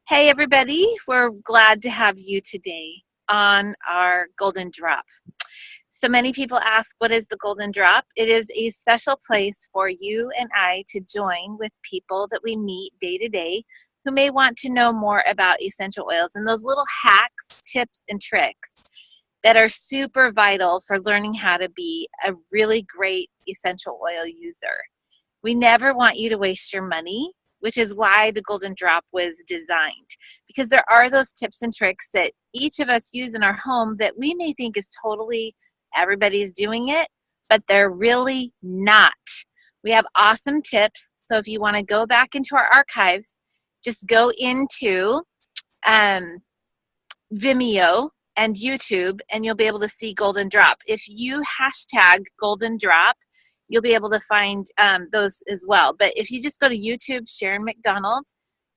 Hey everybody, we're glad to have you today on our Golden Drop. So many people ask, what is the Golden Drop? It is a special place for you and I to join with people that we meet day to day who may want to know more about essential oils and those little hacks, tips, and tricks that are super vital for learning how to be a really great essential oil user. We never want you to waste your money, which is why the Golden Drop was designed. Because there are those tips and tricks that each of us use in our home that we may think is totally everybody's doing it, but they're really not. We have awesome tips. So if you want to go back into our archives, just go into Vimeo and YouTube, and you'll be able to see Golden Drop. If you hashtag Golden Drop, you'll be able to find those as well. But if you just go to YouTube, Sharon McDonald,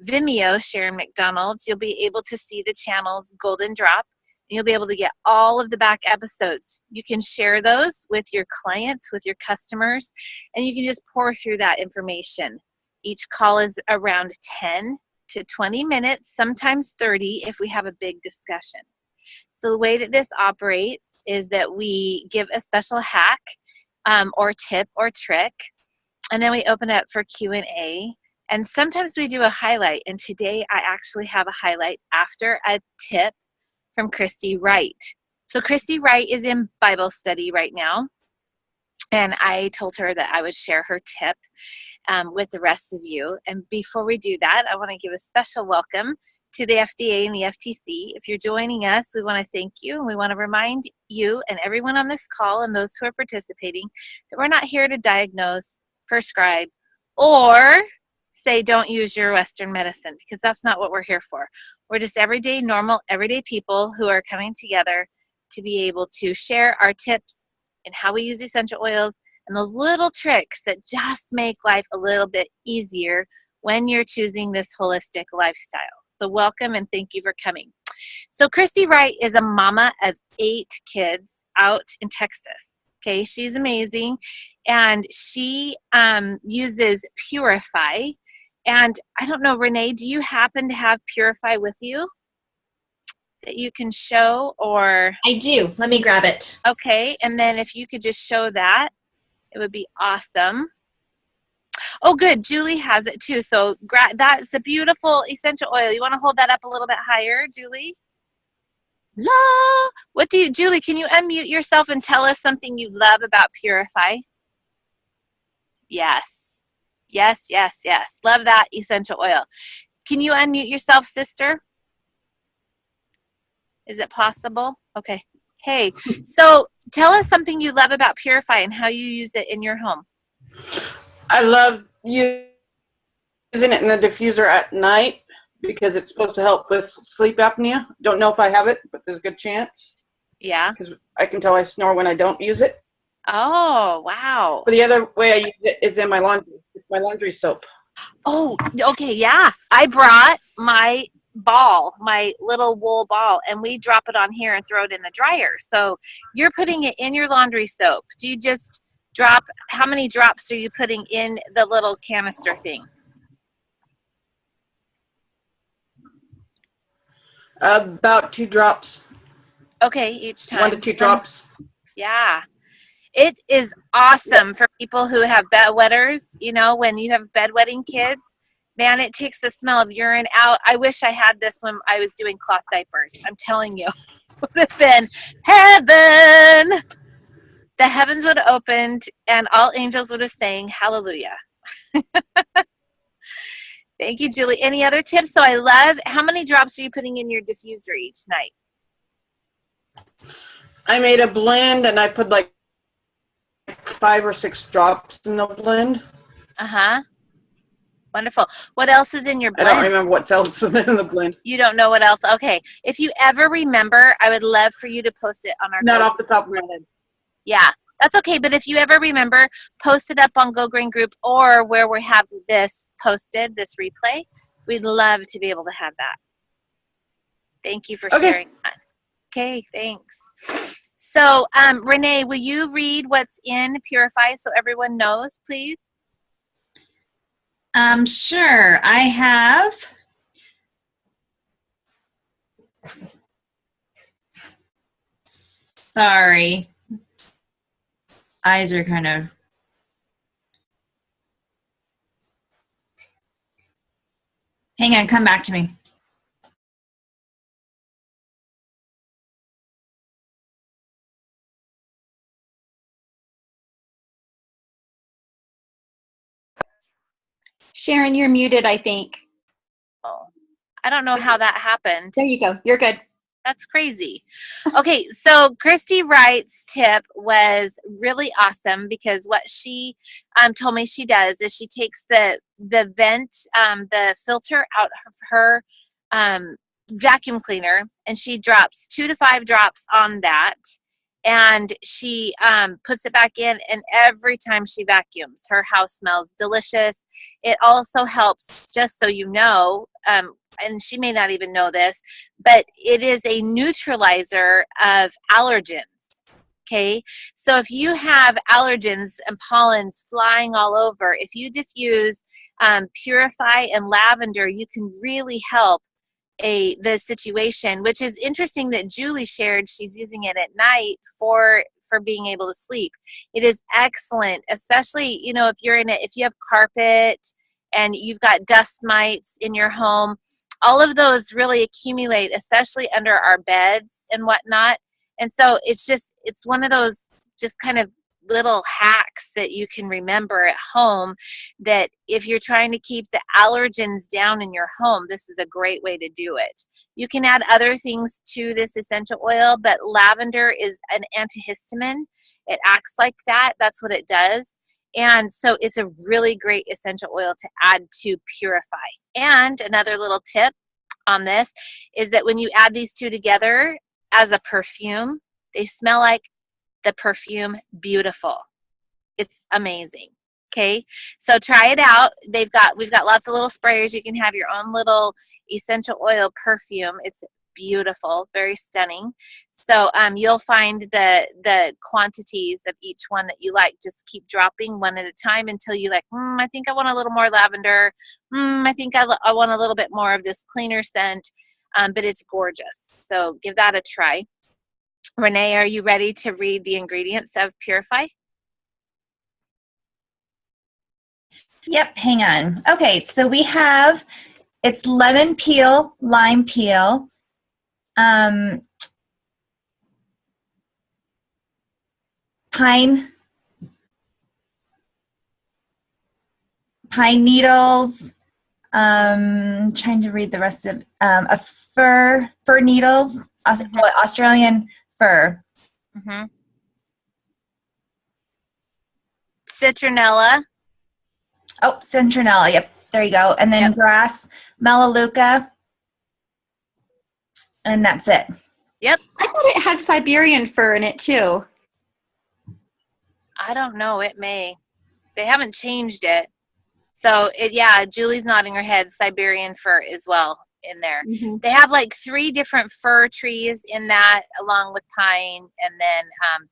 Vimeo, Sharon McDonald, you'll be able to see the channels Golden Drop, and you'll be able to get all of the back episodes. You can share those with your clients, with your customers, and you can just pour through that information. Each call is around 10 to 20 minutes, sometimes 30 if we have a big discussion. So the way that this operates is that we give a special hack or tip or trick, and then we open it up for Q&A, and sometimes we do a highlight, and today I actually have a highlight after a tip from Christy Wright. So Christy Wright is in Bible study right now, and I told her that I would share her tip with the rest of you. And before we do that, I want to give a special welcome to the FDA and the FTC. If you're joining us, we want to thank you, and we want to remind you and everyone on this call and those who are participating that we're not here to diagnose, prescribe, or say don't use your Western medicine, because that's not what we're here for. We're just everyday, normal, everyday people who are coming together to be able to share our tips and how we use essential oils and those little tricks that just make life a little bit easier when you're choosing this holistic lifestyle. So welcome and thank you for coming. So Christy Wright is a mama of 8 kids out in Texas. Okay, she's amazing, and she uses Purify. And I don't know, Renee, do you happen to have Purify with you that you can show? Or I do. Let me grab it. Okay, and then if you could just show that, it would be awesome. Oh, good. Julie has it too. So that's a beautiful essential oil. You want to hold that up a little bit higher, Julie? La. Julie, can you unmute yourself and tell us something you love about Purify? Yes. Yes, yes, yes. Love that essential oil. Can you unmute yourself, sister? Is it possible? Okay. Hey, so tell us something you love about Purify and how you use it in your home. I love using it in the diffuser at night because it's supposed to help with sleep apnea. Don't know if I have it, but there's a good chance. Yeah. Because I can tell I snore when I don't use it. Oh, wow. But the other way I use it is in my laundry. It's my laundry soap. Oh, okay, yeah. I brought my ball, my little wool ball, and we drop it on here and throw it in the dryer. So you're putting it in your laundry soap. Do you just drop, how many drops are you putting in the little canister thing? About 2 drops. Okay, each time. 1 to 2 drops. Yeah. It is awesome for people who have bedwetters. You know, when you have bedwetting kids, man, it takes the smell of urine out. I wish I had this when I was doing cloth diapers. I'm telling you, it would have been heaven. The heavens would have opened and all angels would have sang hallelujah. Thank you, Julie. Any other tips? So I love, how many drops are you putting in your diffuser each night? I made a blend and I put like 5 or 6 drops in the blend. Uh-huh. Wonderful. What else is in your blend? I don't remember what else is in the blend. You don't know what else? Okay. If you ever remember, I would love for you to post it on our Not off the top of my head. Yeah, that's okay. But if you ever remember, post it up on Go Green Group or where we have this posted, this replay. We'd love to be able to have that. Thank you for sharing that. Okay, thanks. So, Renee, will you read what's in Purify so everyone knows, please? Sure. I have Sorry. Eyes are kind of... Hang on, come back to me. Sharon, you're muted, I think. Oh, I don't know how that happened. There you go. You're good. That's crazy. Okay, so Christy Wright's tip was really awesome because what she told me she does is she takes the vent, the filter out of her vacuum cleaner, and she drops 2 to 5 drops on that, and she puts it back in, and every time she vacuums, her house smells delicious. It also helps, just so you know, and she may not even know this, but it is a neutralizer of allergens. Okay, so if you have allergens and pollens flying all over, if you diffuse Purify and lavender, you can really help the situation, which is interesting that Julie shared she's using it at night for being able to sleep. It is excellent, especially, you know, if you're in it, if you have carpet and you've got dust mites in your home, all of those really accumulate, especially under our beds and whatnot. And so it's one of those just kind of little hacks that you can remember at home, that if you're trying to keep the allergens down in your home, this is a great way to do it. You can add other things to this essential oil, but lavender is an antihistamine. It acts like that. That's what it does. And so it's a really great essential oil to add to Purify. And another little tip on this is that when you add these two together as a perfume, they smell like the perfume Beautiful. It's amazing. Okay, so try it out. We've got lots of little sprayers. You can have your own little essential oil perfume. It's beautiful, very stunning. So you'll find the quantities of each one that you like. Just keep dropping one at a time until you like, I think I want a little more lavender. I think I want a little bit more of this cleaner scent, but it's gorgeous. So give that a try. Renee, are you ready to read the ingredients of Purify? Yep, hang on. Okay, so we have, it's lemon peel, lime peel, pine needles, trying to read the rest of, a fir needles, Australian fir. Mm-hmm. Citronella. Oh, citronella. Yep, there you go. And then grass, melaleuca, and that's it. Yep. I thought it had Siberian fir in it too. I don't know. It may. They haven't changed it. So Julie's nodding her head. Siberian fir as well in there. Mm-hmm. They have like 3 different fir trees in that, along with pine, and then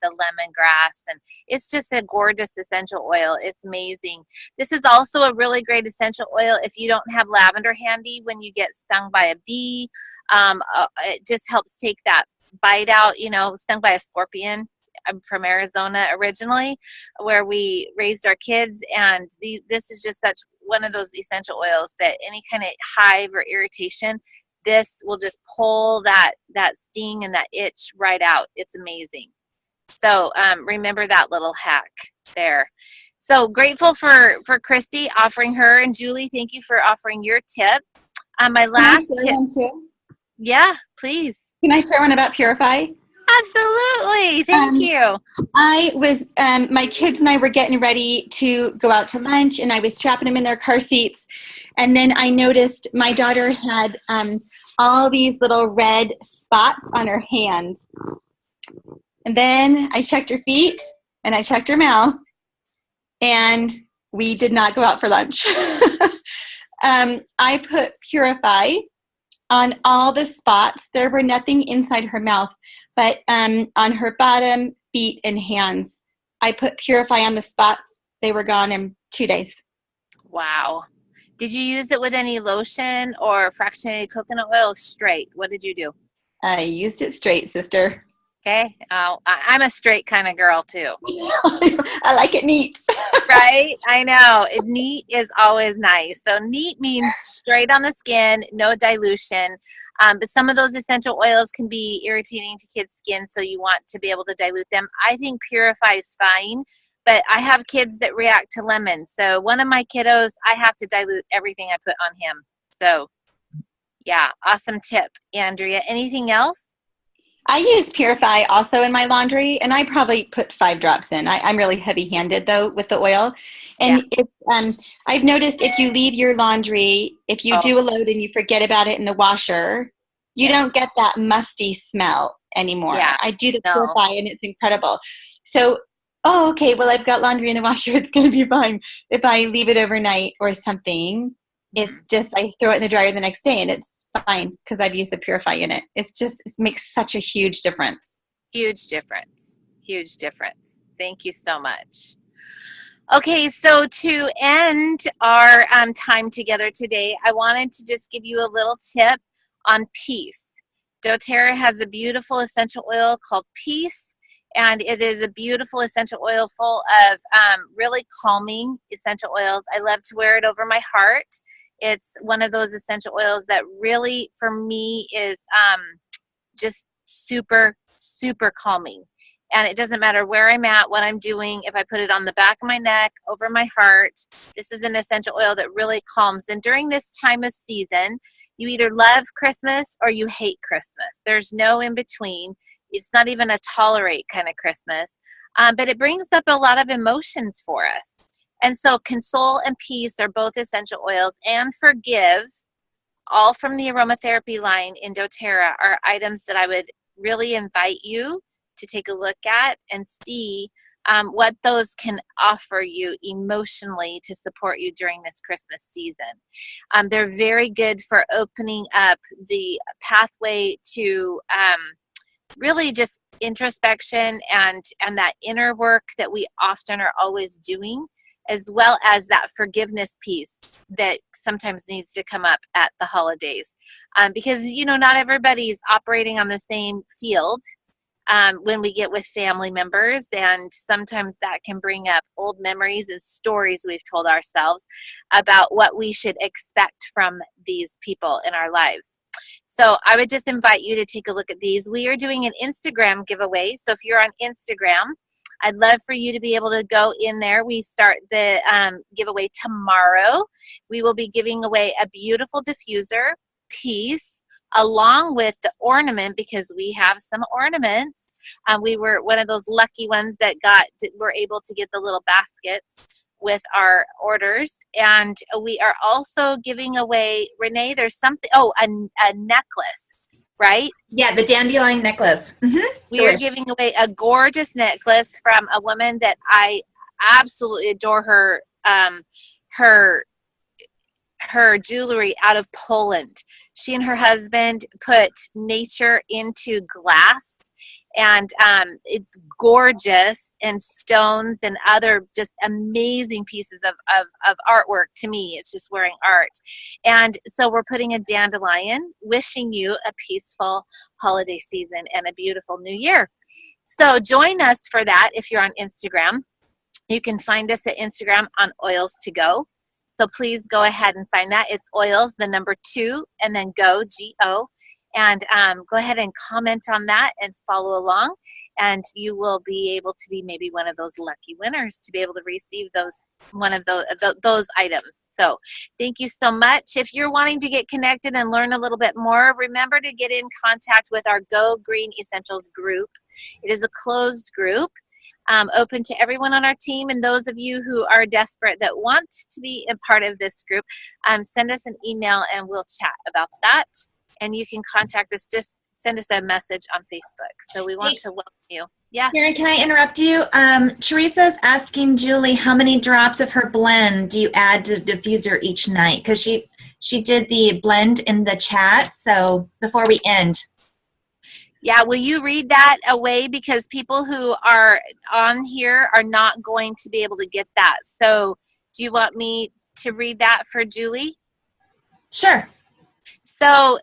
the lemongrass, and it's just a gorgeous essential oil. It's amazing. This is also a really great essential oil if you don't have lavender handy when you get stung by a bee. It just helps take that bite out. You know, stung by a scorpion. I'm from Arizona originally, where we raised our kids, and this is just such one of those essential oils that any kind of hive or irritation, this will just pull that sting and that itch right out. It's amazing. So remember that little hack there. So grateful for Christy offering her, and Julie, thank you for offering your tip. My last tip. One too? Yeah, please. Can I share one about Purify? Absolutely. Thank you. I was, my kids and I were getting ready to go out to lunch, and I was strapping them in their car seats. And then I noticed my daughter had all these little red spots on her hands. And then I checked her feet, and I checked her mouth, and we did not go out for lunch. I put Purify on all the spots. There were nothing inside her mouth, but on her bottom, feet, and hands, I put Purify on the spots. They were gone in 2 days. Wow. Did you use it with any lotion or fractionated coconut oil straight? What did you do? I used it straight, sister. Okay. I'm a straight kind of girl too. I like it neat. Right? I know. Neat is always nice. So neat means straight on the skin, no dilution. But some of those essential oils can be irritating to kids' skin, so you want to be able to dilute them. I think Purify is fine, but I have kids that react to lemon. So one of my kiddos, I have to dilute everything I put on him. So yeah, awesome tip, Andrea. Anything else? I use Purify also in my laundry, and I probably put 5 drops in. I'm really heavy-handed, though, with the oil. And I've noticed if you leave your laundry, if you do a load and you forget about it in the washer, you don't get that musty smell anymore. Yeah. I do the Purify, and it's incredible. So, okay, well, I've got laundry in the washer. It's going to be fine. If I leave it overnight or something, it's just I throw it in the dryer the next day, and it's fine because I've used the Purify in it. It makes such a huge difference. Huge difference. Huge difference. Thank you so much. Okay, so to end our time together today, I wanted to just give you a little tip on peace. doTERRA has a beautiful essential oil called Peace, and it is a beautiful essential oil full of really calming essential oils. I love to wear it over my heart. It's one of those essential oils that really, for me, is just super, super calming. And it doesn't matter where I'm at, what I'm doing. If I put it on the back of my neck, over my heart, this is an essential oil that really calms. And during this time of season, you either love Christmas or you hate Christmas. There's no in between. It's not even a tolerate kind of Christmas. But it brings up a lot of emotions for us. And so console and peace are both essential oils, and forgive, all from the aromatherapy line in doTERRA, are items that I would really invite you to take a look at and see what those can offer you emotionally to support you during this Christmas season. They're very good for opening up the pathway to really just introspection and that inner work that we often are always doing, as well as that forgiveness piece that sometimes needs to come up at the holidays. Because, not everybody's operating on the same field when we get with family members, and sometimes that can bring up old memories and stories we've told ourselves about what we should expect from these people in our lives. So I would just invite you to take a look at these. We are doing an Instagram giveaway. So if you're on Instagram, I'd love for you to be able to go in there. We start the giveaway tomorrow. We will be giving away a beautiful diffuser piece along with the ornament, because we have some ornaments. We were one of those lucky ones that were able to get the little baskets with our orders. And we are also giving away, Renee, there's something, a necklace, right? Yeah, the dandelion necklace. We are giving away a gorgeous necklace from a woman that I absolutely adore her, her jewelry out of Poland. She and her husband put nature into glass, and it's gorgeous, and stones and other just amazing pieces of artwork. To me, it's just wearing art. And so we're putting a dandelion, wishing you a peaceful holiday season and a beautiful new year. So join us for that if you're on Instagram. You can find us at Instagram on Oils to Go. So please go ahead and find that. It's oils, the number 2, and then go, G-O. And go ahead and comment on that and follow along. And you will be able to be maybe one of those lucky winners to be able to receive one of those items. So thank you so much. If you're wanting to get connected and learn a little bit more, remember to get in contact with our Go Green Essentials group. It is a closed group. Open to everyone on our team, and those of you who are desperate that want to be a part of this group, send us an email and we'll chat about that. And you can contact us, just send us a message on Facebook. So we want to welcome you. Yeah. Karen, can I interrupt you? Teresa's asking Julie how many drops of her blend do you add to the diffuser each night? Because she did the blend in the chat, so before we end. Yeah, will you read that away? Because people who are on here are not going to be able to get that. So do you want me to read that for Julie? Sure. So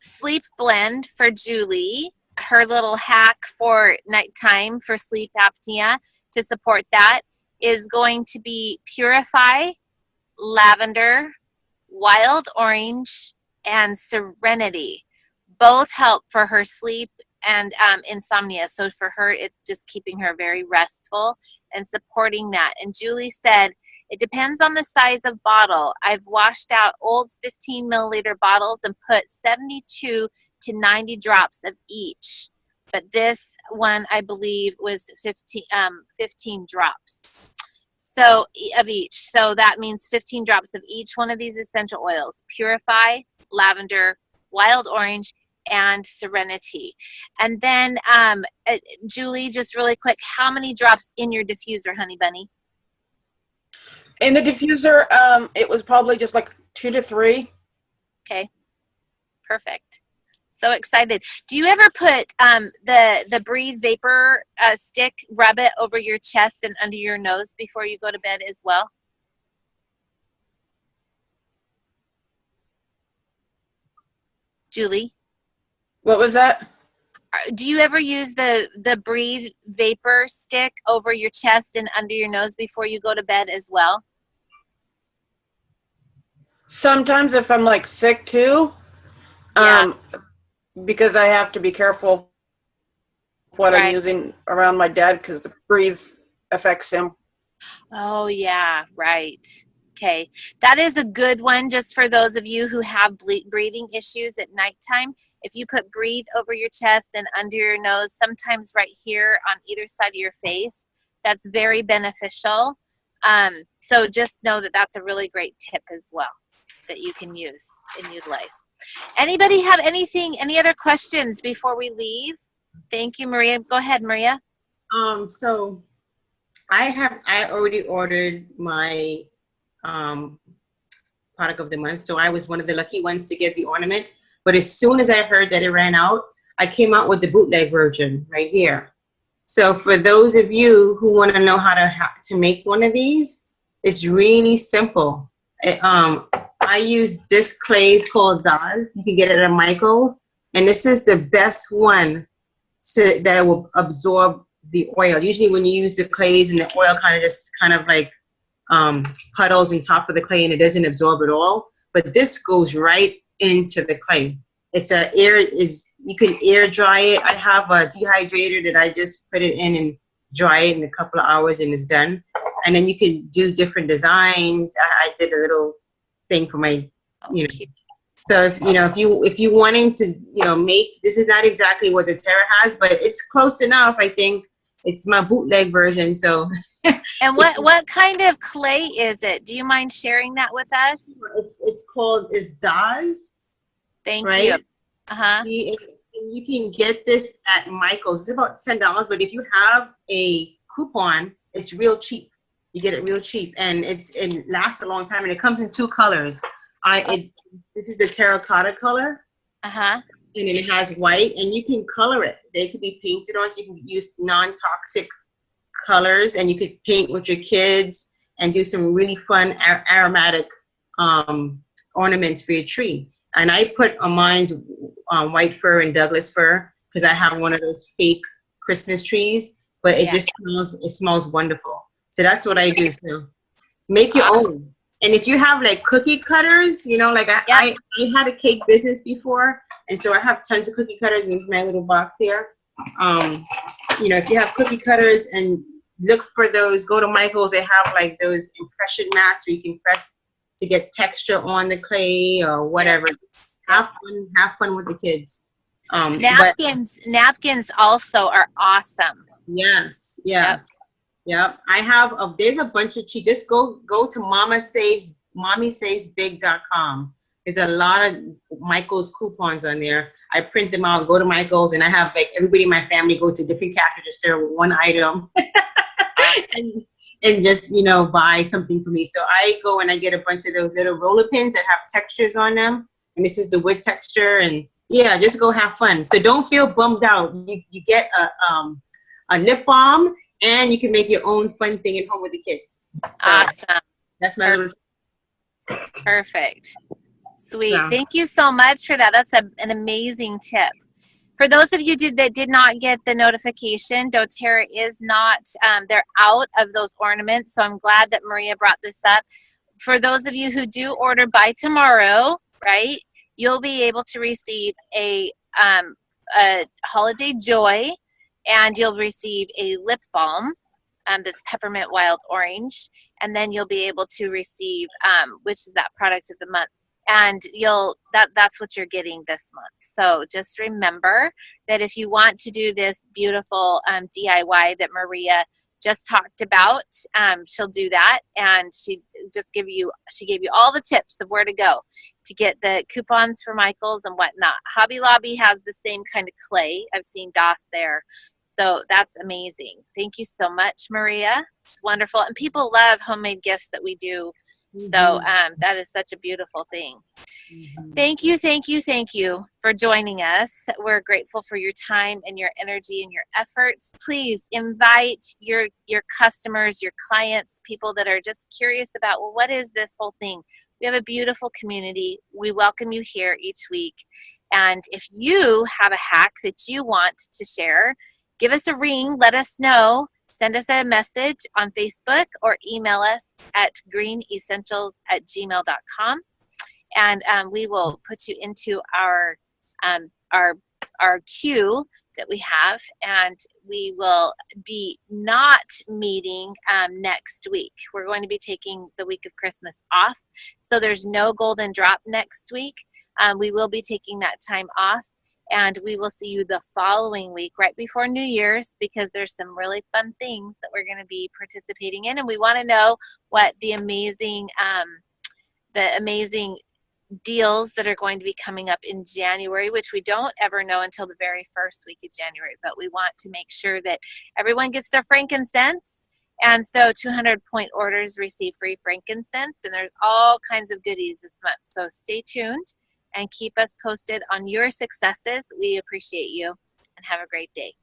Sleep Blend for Julie her little hack for nighttime for sleep apnea to support that is going to be Purify, lavender, wild orange, and serenity. Both help for her sleep and insomnia. So for her, it's just keeping her very restful and supporting that. And Julie said, it depends on the size of bottle. I've washed out old 15 milliliter bottles and put 72 to 90 drops of each. But this one, I believe, was 15 drops. So of each. So that means 15 drops of each one of these essential oils. Purify, lavender, wild orange, and serenity. And then, Julie, just really quick, how many drops in your diffuser, honey bunny? In the diffuser, it was probably just like 2 to 3. Okay, perfect. So excited. Do you ever put the Breathe Vapor stick, rub it over your chest and under your nose before you go to bed as well? Julie? What was that? Do you ever use the Breathe Vapor stick over your chest and under your nose before you go to bed as well? Sometimes if I'm like sick too, Yeah. because I have to be careful what Right. I'm using around my dad because the breathe affects him. Oh, yeah, right. Okay. That is a good one just for those of you who have breathing issues at nighttime. If you put Breathe over your chest and under your nose, sometimes right here on either side of your face, that's very beneficial. So just know that that's a really great tip as well that you can use and utilize. Anybody have any other questions before we leave? Thank you, Maria. Go ahead, Maria. So I already ordered my product of the month. So I was one of the lucky ones to get the ornament. But as soon as I heard that it ran out, I came out with the bootleg version right here. So for those of you who want to know how to make one of these, it's really simple. I use this clay called Odors. You can get it at Michael's. And this is the best one that will absorb the oil. Usually when you use the clays and the oil kind of like puddles on top of the clay and it doesn't absorb at all. But this goes right into the clay. You can air dry it. I have a dehydrator that I just put it in and dry it in a couple of hours and it's done. And then you can do different designs. I did a little thing for my, So if you wanting to, make, this is not exactly what the Terra has, but it's close enough. I think it's my bootleg version. So. And what kind of clay is it? Do you mind sharing that with us? It's called Odors. Thank right? you. Uh-huh. You can get this at Michael's. It's about $10, but if you have a coupon, it's real cheap. You get it real cheap, and it lasts a long time, and it comes in 2 colors. This is the terracotta color. Uh-huh. And then it has white, and you can color it. They could be painted on, so you can use non-toxic colors, and you could paint with your kids and do some really fun aromatic ornaments for your tree. And I put on mine's white fir and Douglas fir because I have one of those fake Christmas trees, but it just smells wonderful. So that's what I do. So make your own. And if you have like cookie cutters, I had a cake business before, and so I have tons of cookie cutters in my little box here. If you have cookie cutters and look for those, go to Michael's. They have like those impression mats where you can press to get texture on the clay or whatever. Have fun with the kids. Napkins also are awesome. Yes. Yep. There's a bunch of cheap. Just go to mommysavesbig.com. There's a lot of Michael's coupons on there. I print them out, go to Michael's, and I have like everybody in my family go to different cash register with one item. and just, buy something for me. So I go and I get a bunch of those little roller pins that have textures on them. And this is the wood texture. And yeah, just go have fun. So don't feel bummed out. You get a lip balm, and you can make your own fun thing at home with the kids. So awesome. That's my little. Perfect. Sweet. Yeah. Thank you so much for that. That's an amazing tip. For those of you that did not get the notification, doTERRA is not, they're out of those ornaments, so I'm glad that Maria brought this up. For those of you who do order by tomorrow, right, you'll be able to receive a Holiday Joy, and you'll receive a lip balm that's peppermint wild orange, and then you'll be able to receive, which is that product of the month. And that's what you're getting this month. So just remember that if you want to do this beautiful DIY that Maria just talked about, she'll do that, and she gave you all the tips of where to go to get the coupons for Michael's and whatnot. Hobby Lobby has the same kind of clay. I've seen DOS there. So that's amazing. Thank you so much, Maria. It's wonderful. And people love homemade gifts that we do. So that is such a beautiful thing. Thank you for joining us. We're grateful for your time and your energy and your efforts. Please invite your customers, your clients, people that are just curious about, well, what is this whole thing? We have a beautiful community. We welcome you here each week. And if you have a hack that you want to share, give us a ring, let us know. Send us a message on Facebook or email us at greenessentials@gmail.com, and we will put you into our queue that we have, and we will be not meeting next week. We're going to be taking the week of Christmas off, so there's no golden drop next week. We will be taking that time off. And we will see you the following week, right before New Year's, because there's some really fun things that we're going to be participating in. And we want to know what the amazing deals that are going to be coming up in January, which we don't ever know until the very first week of January. But we want to make sure that everyone gets their frankincense. And so 200 point orders receive free frankincense. And there's all kinds of goodies this month. So stay tuned and keep us posted on your successes. We appreciate you, and have a great day.